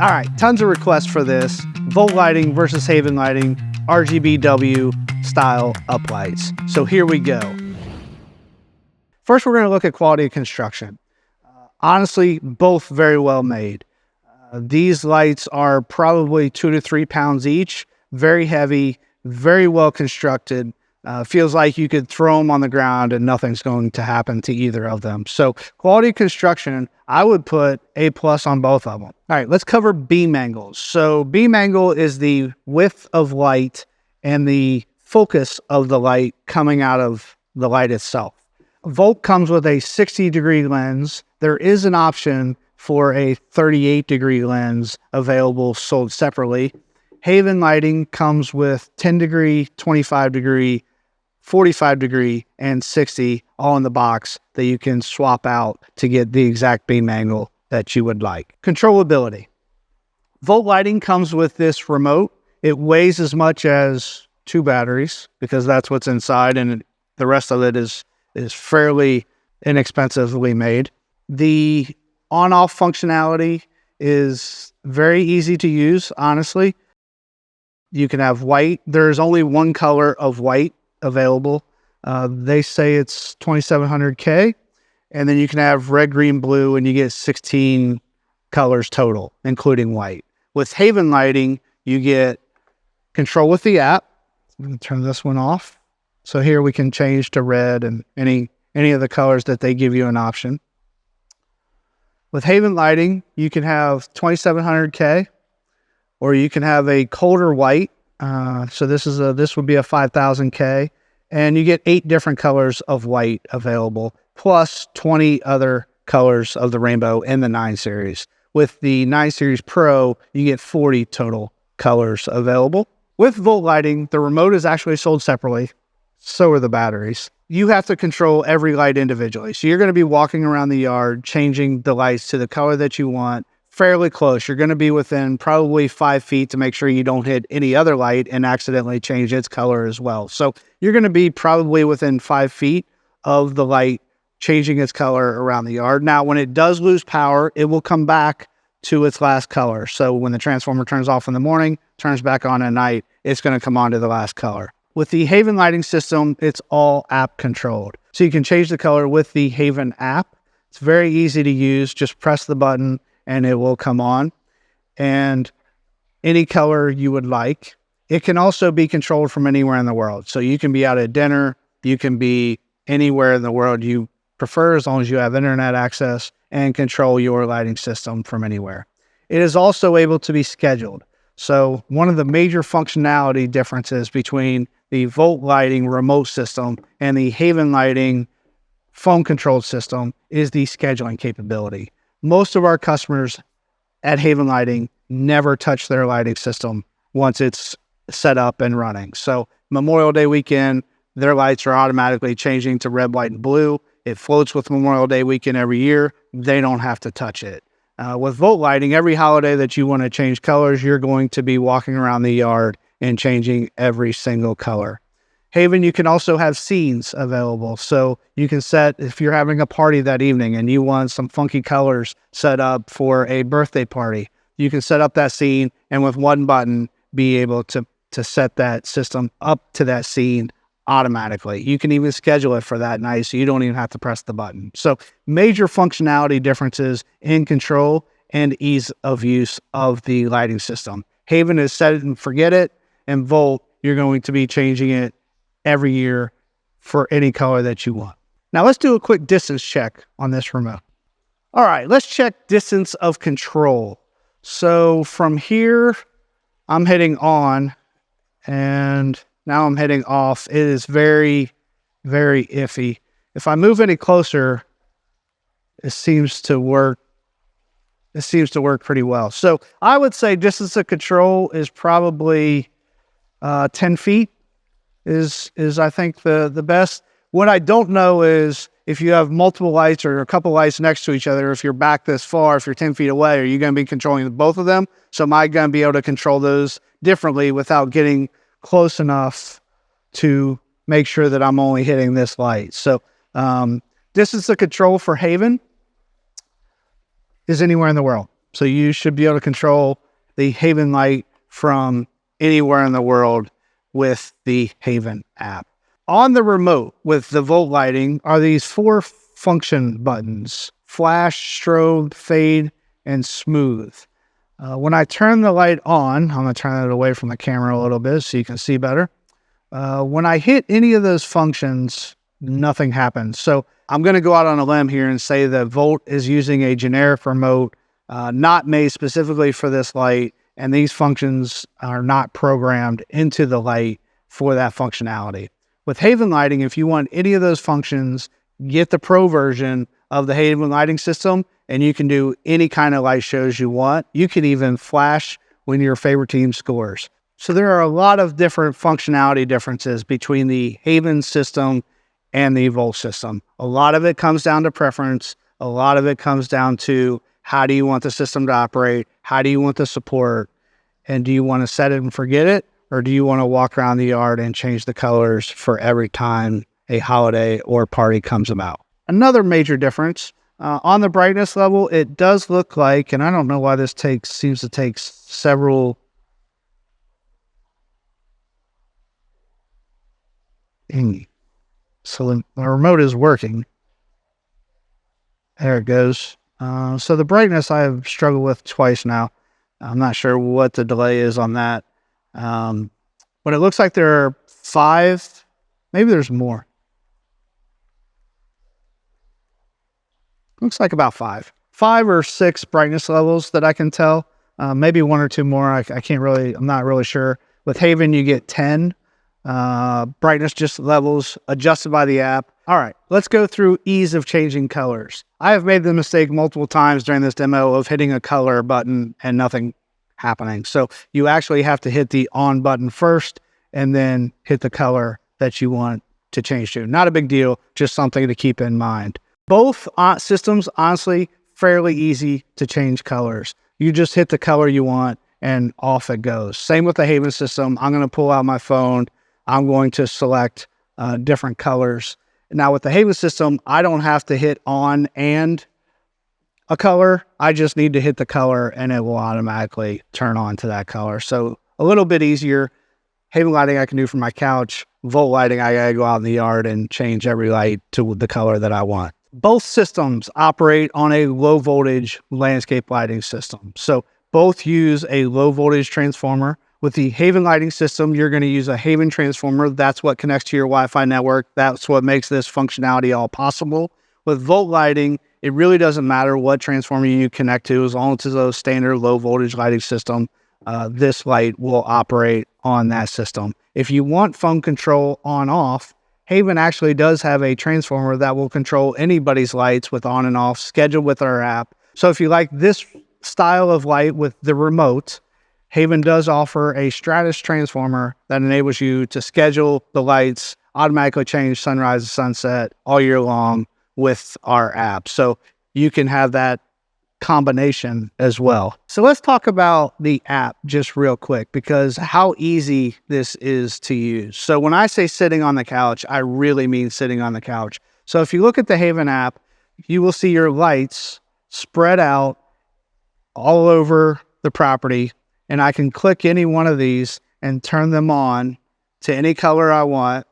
All right, tons of requests for this. Volt lighting versus Haven lighting, RGBW style uplights. So here we go. First, we're going to look at quality of construction. Honestly, both very well made. These lights are probably 2 to 3 pounds each, very heavy, very well constructed. Feels like you could throw them on the ground and nothing's going to happen to either of them. So quality of construction, I would put A+ on both of them. All right, let's cover beam angles. So beam angle is the width of light and the focus of the light coming out of the light itself. Volt comes with a 60-degree lens. There is an option for a 38-degree lens available, sold separately. Haven lighting comes with 10-degree, 25-degree, 45-degree, and 60 all in the box that you can swap out to get the exact beam angle that you would like. Controllability. Volt lighting comes with this remote. It weighs as much as 2 batteries because that's what's inside, and the rest of it is fairly inexpensively made. The on-off functionality is very easy to use, honestly. You can have white. There's only one color of white available. They say it's 2700K, and then you can have red, green, blue, and you get 16 colors total, including white. With Haven lighting, you get control with the app. I'm going to turn this one off. So here we can change to red and any of the colors that they give you an option. With Haven lighting, you can have 2700K, or you can have a colder white. So this would be a 5000K, and you get 8 different colors of white available, plus 20 other colors of the rainbow in the 9 series. With the 9 series Pro, you get 40 total colors available. With Volt lighting, the remote is actually sold separately. So are the batteries. You have to control every light individually. So you're going to be walking around the yard, changing the lights to the color that you want, fairly close. You're going to be within probably 5 feet to make sure you don't hit any other light and accidentally change its color as well. So you're going to be probably within 5 feet of the light changing its color around the yard. Now, when it does lose power, it will come back to its last color. So when the transformer turns off in the morning, turns back on at night, it's going to come on to the last color. With the Haven lighting system, it's all app controlled. So you can change the color with the Haven app. It's very easy to use. Just press the button and it will come on, and any color you would like. It can also be controlled from anywhere in the world. So you can be out at dinner, you can be anywhere in the world you prefer, as long as you have internet access, and control your lighting system from anywhere. It is also able to be scheduled. So one of the major functionality differences between the Volt lighting remote system and the Haven lighting phone controlled system is the scheduling capability. Most of our customers at Haven lighting never touch their lighting system once it's set up and running. So Memorial Day weekend, their lights are automatically changing to red, white, and blue. It floats with Memorial Day weekend every year. They don't have to touch it. With Volt lighting, every holiday that you want to change colors, you're going to be walking around the yard and changing every single color. Haven, you can also have scenes available. So you can set, if you're having a party that evening and you want some funky colors set up for a birthday party, you can set up that scene and with one button be able to set that system up to that scene automatically. You can even schedule it for that night, so you don't even have to press the button. So major functionality differences in control and ease of use of the lighting system. Haven is set it and forget it, and Volt, you're going to be changing it every year for any color that you want. Now let's do a quick distance check on this remote. All right, let's check distance of control. So from here, I'm hitting on, and now I'm hitting off. It is very, very iffy. If I move any closer, it seems to work. It seems to work pretty well. So I would say distance of control is probably 10 feet is I think the best. What I don't know is if you have multiple lights or a couple lights next to each other, if you're back this far, if you're 10 feet away, are you going to be controlling both of them? So am I going to be able to control those differently without getting close enough to make sure that I'm only hitting this light? So distance of control for Haven is anywhere in the world. So you should be able to control the Haven light from anywhere in the world with the Haven app. On the remote with the Volt lighting are these 4 function buttons: flash, strobe, fade, and smooth. When I turn the light on, I'm going to turn it away from the camera a little bit so you can see better. When I hit any of those functions, nothing happens. So I'm going to go out on a limb here and say that Volt is using a generic remote, not made specifically for this light, and these functions are not programmed into the light for that functionality. With Haven lighting, if you want any of those functions, get the Pro version of the Haven lighting system, and you can do any kind of light shows you want. You can even flash when your favorite team scores. So there are a lot of different functionality differences between the Haven system and the Volt system. A lot of it comes down to preference. A lot of it comes down to how do you want the system to operate? How do you want the support? And do you want to set it and forget it? Or do you want to walk around the yard and change the colors for every time a holiday or party comes about? Another major difference, on the brightness level, it does look like, and I don't know why this seems to take several so the remote is working. There it goes. So the brightness I have struggled with twice now. I'm not sure what the delay is on that. But it looks like there are 5, maybe there's more. Looks like about 5 or 6 brightness levels that I can tell. Maybe 1 or 2 more. I'm not really sure. With Haven, you get 10 brightness just levels adjusted by the app. All right, let's go through ease of changing colors. I have made the mistake multiple times during this demo of hitting a color button and nothing happening. So you actually have to hit the on button first and then hit the color that you want to change to. Not a big deal, just something to keep in mind. Both systems, honestly, fairly easy to change colors. You just hit the color you want and off it goes. Same with the Haven system. I'm going to pull out my phone. I'm going to select different colors. Now with the Haven system, I don't have to hit on and a color. I just need to hit the color and it will automatically turn on to that color. So a little bit easier. Haven lighting I can do from my couch. Volt lighting, I gotta go out in the yard and change every light to the color that I want. Both systems operate on a low voltage landscape lighting system. So both use a low voltage transformer. With the Haven lighting system, you're going to use a Haven transformer. That's what connects to your Wi-Fi network. That's what makes this functionality all possible. With Volt lighting, it really doesn't matter what transformer you connect to, as long as it's a standard low voltage lighting system. This light will operate on that system. If you want phone control on off, Haven actually does have a transformer that will control anybody's lights with on and off, scheduled with our app. So if you like this style of light with the remote, Haven does offer a Stratus transformer that enables you to schedule the lights, automatically change sunrise and sunset all year long with our app. So you can have that combination as well. So let's talk about the app just real quick, because how easy this is to use. So when I say sitting on the couch, I really mean sitting on the couch. So if you look at the Haven app, you will see your lights spread out all over the property. And I can click any one of these and turn them on to any color I want.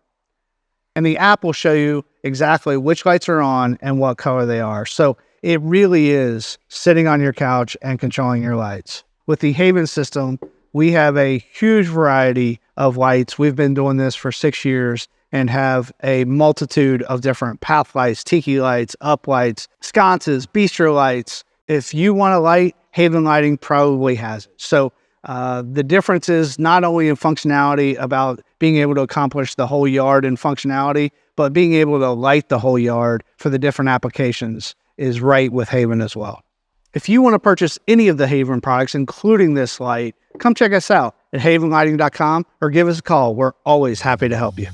And the app will show you exactly which lights are on and what color they are. So it really is sitting on your couch and controlling your lights. With the Haven system, we have a huge variety of lights. We've been doing this for 6 years and have a multitude of different path lights, tiki lights, up lights, sconces, bistro lights. If you want a light, Haven lighting probably has it. So the difference is not only in functionality about being able to accomplish the whole yard in functionality, but being able to light the whole yard for the different applications is right with Haven as well. If you want to purchase any of the Haven products, including this light, come check us out at havenlighting.com or give us a call. We're always happy to help you.